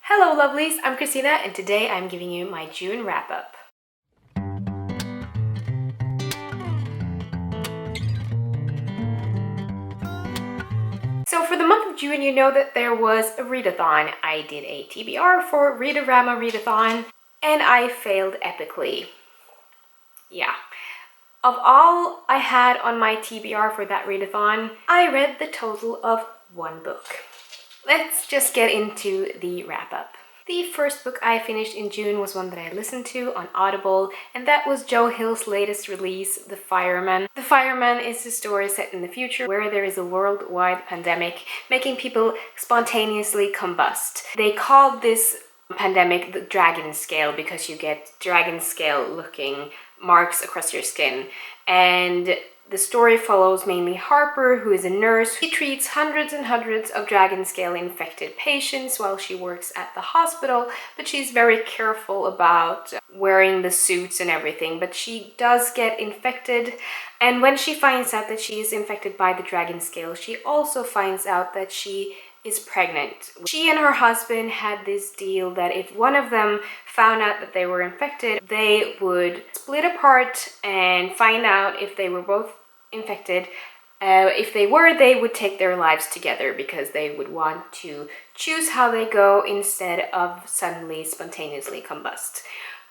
Hello lovelies, I'm Christina and today I'm giving you my June wrap-up. So for the month of June, you know that there was a readathon. I did a TBR for Readarama Readathon and I failed epically. Yeah. Of all I had on my TBR for that readathon, I read the total of one book. Let's just get into the wrap-up. The first book I finished in June was one that I listened to on Audible, and that was Joe Hill's latest release, The Fireman. The Fireman is a story set in the future where there is a worldwide pandemic making people spontaneously combust. They called this pandemic the dragon scale because you get dragon scale looking marks across your skin. And the story follows mainly Harper, who is a nurse. She treats hundreds and hundreds of dragon scale infected patients while she works at the hospital, but she's very careful about wearing the suits and everything. But she does get infected, and when she finds out that she is infected by the dragon scale, she also finds out that she is pregnant. She and her husband had this deal that if one of them found out that they were infected, they would split apart and find out if they were both infected. If they were, they would take their lives together because they would want to choose how they go instead of suddenly spontaneously combust.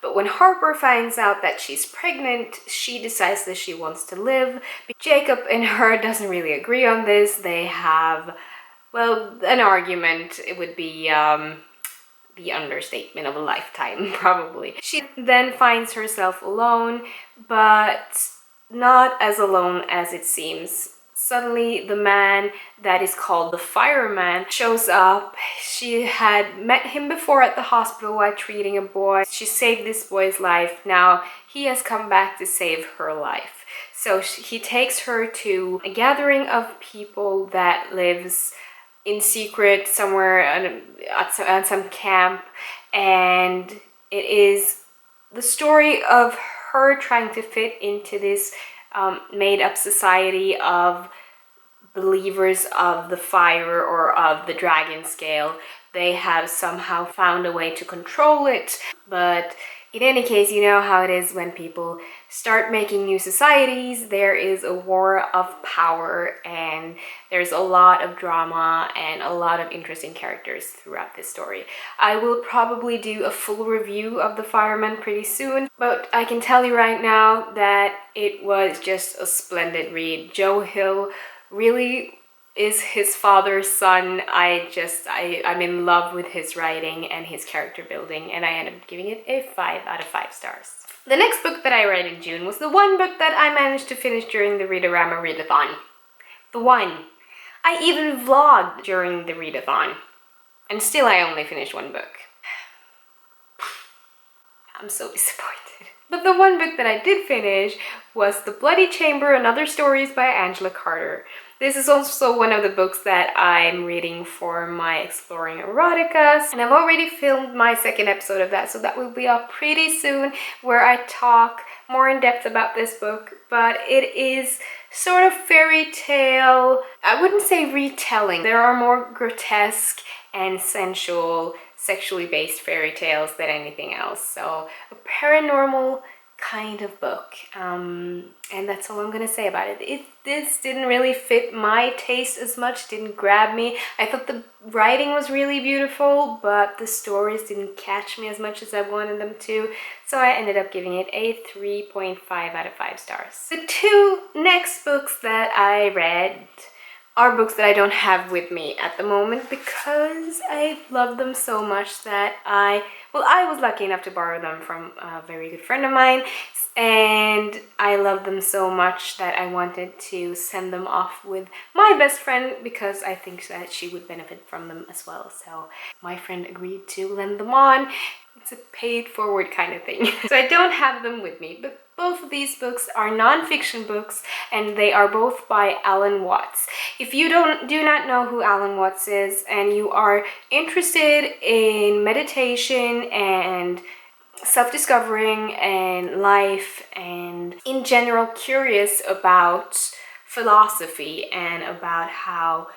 But when Harper finds out that she's pregnant, she decides that she wants to live. Jacob and her doesn't really agree on this. They have, well, an argument. It would be the understatement of a lifetime, probably. She then finds herself alone, but not as alone as it seems. Suddenly, the man that is called the Fireman shows up. She had met him before at the hospital while treating a boy. She saved this boy's life. Now, he has come back to save her life. So he takes her to a gathering of people that lives in secret somewhere at some camp, and it is the story of her trying to fit into this made-up society of believers of the fire or of the dragon scale. They have somehow found a way to control it, but in any case, you know how it is when people start making new societies. There is a war of power, and there's a lot of drama and a lot of interesting characters throughout this story. I will probably do a full review of The Fireman pretty soon, but I can tell you right now that it was just a splendid read. Joe Hill really is his father's son. I'm in love with his writing and his character building, and I ended up giving it a 5 out of 5 stars. The next book that I read in June was the one book that I managed to finish during the Readarama Readathon. The one. I even vlogged during the readathon, and still I only finished one book. I'm so disappointed. But the one book that I did finish was The Bloody Chamber and Other Stories by Angela Carter. This is also one of the books that I'm reading for my Exploring Eroticas, and I've already filmed my second episode of that, so that will be up pretty soon, where I talk more in depth about this book. But it is sort of fairy tale, I wouldn't say retelling. There are more grotesque and sensual, sexually based fairy tales than anything else. So a paranormal kind of book, and that's all I'm gonna say about it. This didn't really fit my taste as much, didn't grab me. I thought the writing was really beautiful, but the stories didn't catch me as much as I wanted them to, so I ended up giving it a 3.5 out of 5 stars. The two next books that I read are books that I don't have with me at the moment because I love them so much that I was lucky enough to borrow them from a very good friend of mine, and I love them so much that I wanted to send them off with my best friend because I think that she would benefit from them as well. So my friend agreed to lend them on. It's a paid forward kind of thing. So I don't have them with me, but both of these books are non-fiction books, and they are both by Alan Watts. If you do not know who Alan Watts is, and you are interested in meditation and self-discovering and life, and in general curious about philosophy and about how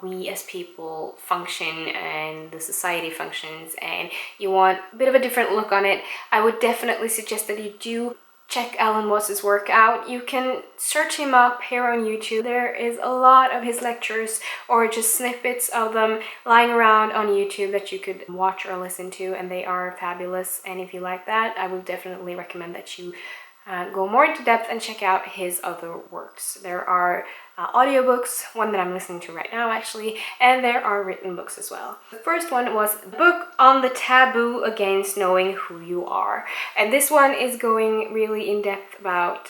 we as people function and the society functions, and you want a bit of a different look on it, I would definitely suggest that you do check Alan Watts's work out. You can search him up here on YouTube. There is a lot of his lectures or just snippets of them lying around on YouTube that you could watch or listen to, and they are fabulous. And if you like that, I would definitely recommend that you go more into depth and check out his other works. There are audiobooks, one that I'm listening to right now actually, and there are written books as well. The first one was a book on the taboo against knowing who you are, and this one is going really in depth about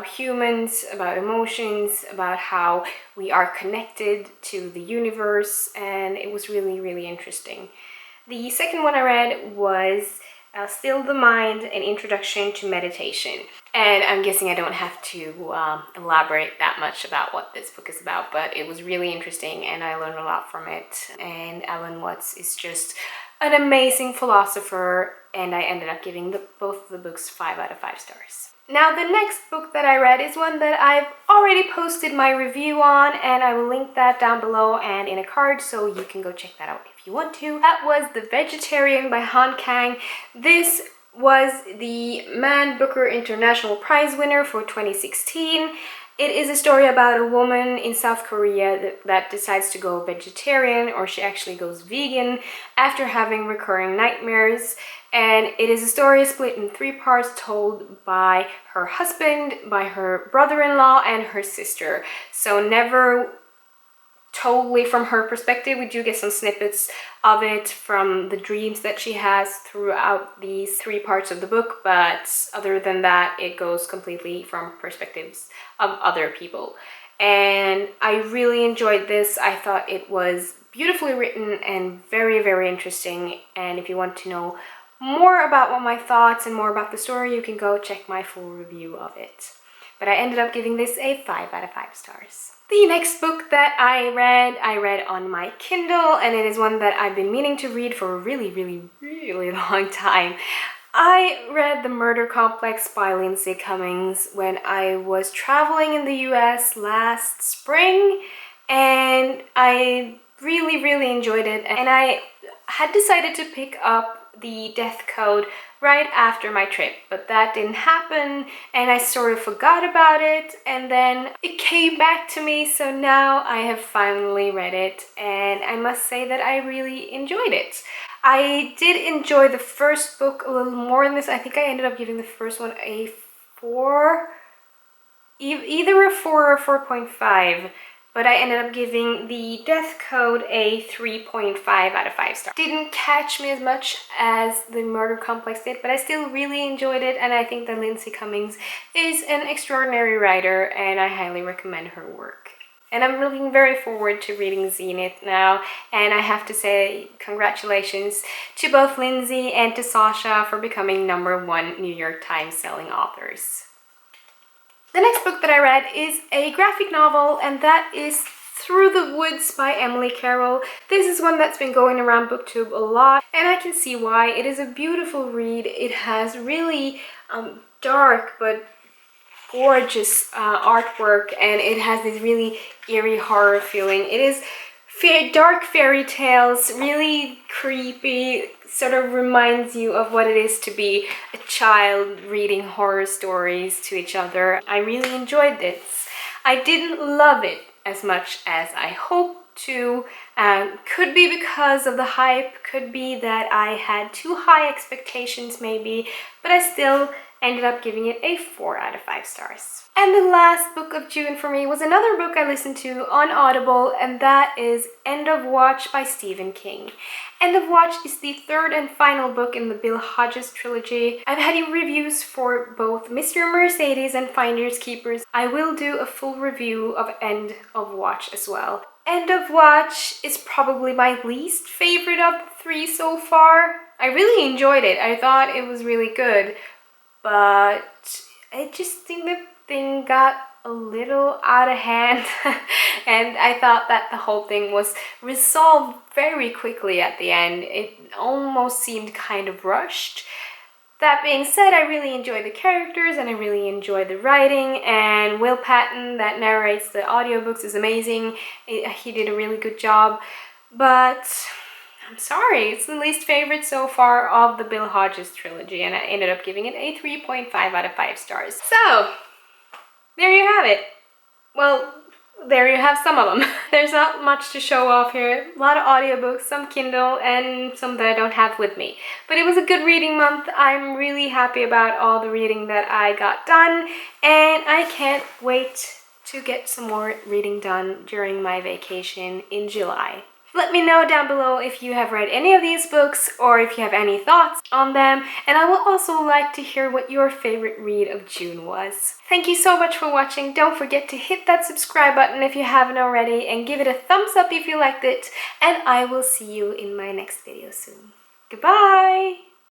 humans, about emotions, about how we are connected to the universe, and it was really interesting. The second one I read was Still the Mind, an Introduction to Meditation. And I'm guessing I don't have to elaborate that much about what this book is about, but it was really interesting and I learned a lot from it. And Alan Watts is just an amazing philosopher, and I ended up giving both of the books 5 out of 5 stars. Now the next book that I read is one that I've already posted my review on, and I will link that down below and in a card so you can go check that out if you want to. That was The Vegetarian by Han Kang. This was the Man Booker International Prize winner for 2016. It is a story about a woman in South Korea that decides to go vegetarian, or she actually goes vegan after having recurring nightmares. And it is a story split in 3 parts, told by her husband, by her brother-in-law, and her sister. So never totally from her perspective. We do get some snippets of it from the dreams that she has throughout these 3 parts of the book, but other than that, it goes completely from perspectives of other people. And I really enjoyed this. I thought it was beautifully written and very interesting. And if you want to know more about what my thoughts and more about the story, you can go check my full review of it. But I ended up giving this a 5 out of 5 stars. The next book that I read on my Kindle, and it is one that I've been meaning to read for a really long time. I read The Murder Complex by Lindsay Cummings when I was traveling in the US last spring, and I really enjoyed it. And I had decided to pick up the Death Code right after my trip, but that didn't happen and I sort of forgot about it, and then it came back to me, so now I have finally read it and I must say that I really enjoyed it. I did enjoy the first book a little more than this. I think I ended up giving the first one a 4, either a 4 or 4.5. But I ended up giving the Death Code a 3.5 out of 5 stars. Didn't catch me as much as the Murder Complex did, but I still really enjoyed it, and I think that Lindsay Cummings is an extraordinary writer, and I highly recommend her work. And I'm looking very forward to reading Zenith now, and I have to say congratulations to both Lindsay and to Sasha for becoming #1 New York Times selling authors. The next book that I read is a graphic novel, and that is Through the Woods by Emily Carroll. This is one that's been going around BookTube a lot, and I can see why. It is a beautiful read. It has really dark but gorgeous artwork, and it has this really eerie horror feeling. It is dark fairy tales, really creepy, sort of reminds you of what it is to be a child reading horror stories to each other. I really enjoyed this. I didn't love it as much as I hoped to. Could be because of the hype, could be that I had too high expectations maybe, but I still ended up giving it a 4 out of 5 stars. And the last book of June for me was another book I listened to on Audible, and that is End of Watch by Stephen King. End of Watch is the 3rd and final book in the Bill Hodges trilogy. I've had reviews for both Mr. Mercedes and Finders Keepers. I will do a full review of End of Watch as well. End of Watch is probably my least favorite of the 3 so far. I really enjoyed it. I thought it was really good, but I just think the thing got a little out of hand and I thought that the whole thing was resolved very quickly at the end. It almost seemed kind of rushed. That being said, I really enjoy the characters and I really enjoy the writing, and Will Patton that narrates the audiobooks is amazing. He did a really good job, but I'm sorry, it's the least favorite so far of the Bill Hodges trilogy, and I ended up giving it a 3.5 out of 5 stars. So, there you have it. Well, there you have some of them. There's not much to show off here. A lot of audiobooks, some Kindle, and some that I don't have with me. But it was a good reading month. I'm really happy about all the reading that I got done, and I can't wait to get some more reading done during my vacation in July. Let me know down below if you have read any of these books or if you have any thoughts on them, and I will also like to hear what your favorite read of June was. Thank you so much for watching. Don't forget to hit that subscribe button if you haven't already, and give it a thumbs up if you liked it, and I will see you in my next video soon. Goodbye!